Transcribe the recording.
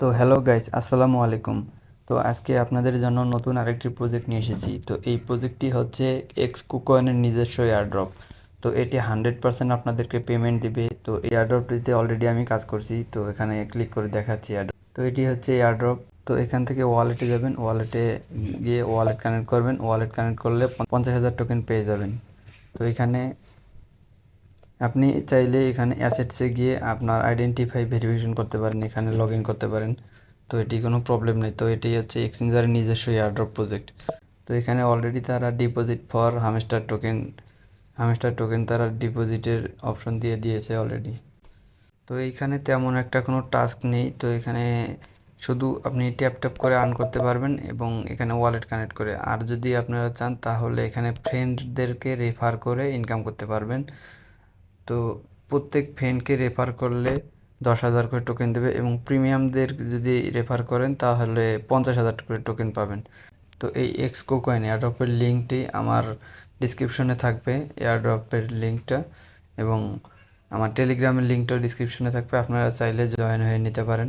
তো hello guys, আসসালামু আলাইকুম। তো আজকে আপনাদের জন্য নতুন আরেকটি প্রজেক্ট নিয়ে এসেছি। তো এই প্রজেক্টটি হচ্ছে এক্স কুকয়েনের নিজস্ব এয়ারড্রপ। তো এটি 100% আপনাদেরকে পেমেন্ট দিবে। তো এই এয়ারড্রপটিতে অলরেডি আমি কাজ করছি, তো এখানে ক্লিক করে দেখাচ্ছি এয়ারড্রপ। তো এটি হচ্ছে এয়ারড্রপ। তো এখান থেকে ওয়ালেটে যাবেন, ওয়ালেটে গিয়ে ওয়ালেট কানেক্ট করবেন। ওয়ালেট কানেক্ট করলে 50,000 টোকেন পেয়ে যাবেন। তো এখানে আপনি চাইলে এখানে অ্যাসেটসে গিয়ে আপনার আইডেন্টিফাই ভেরিফিকেশন করতে পারেন, এখানে লগ ইন করতে পারেন। তো এটি কোনো প্রবলেম নেই। তো এটি হচ্ছে এক্সচেঞ্জারের নিজস্ব এয়ারড্রপ প্রজেক্ট। তো এখানে অলরেডি তারা ডিপোজিট ফর হামস্টার টোকেন তারা ডিপোজিটের অপশন দিয়ে দিয়েছে অলরেডি। তো এইখানে তেমন একটা কোনো টাস্ক নেই। তো এখানে শুধু আপনি ট্যাপ ট্যাপ করে আর্ন করতে পারবেন এবং এখানে ওয়ালেট কানেক্ট করে। আর যদি আপনারা চান তাহলে এখানে ফ্রেন্ডদেরকে রেফার করে ইনকাম করতে পারবেন। তো প্রত্যেক ফ্রেন্ডকে রেফার করলে 10,000 করে টোকেন দেবে এবং প্রিমিয়ামদের যদি রেফার করেন তাহলে 50,000 করে টোকেন পাবেন। তো এই এক্সকো কয়েন এয়ারড্রপের লিঙ্কটি আমার ডিসক্রিপশনে থাকবে, এয়ারড্রপের লিঙ্কটা, এবং আমার টেলিগ্রামের লিঙ্কটাও ডিসক্রিপশনে থাকবে। আপনারা চাইলে জয়েন হয়ে নিতে পারেন।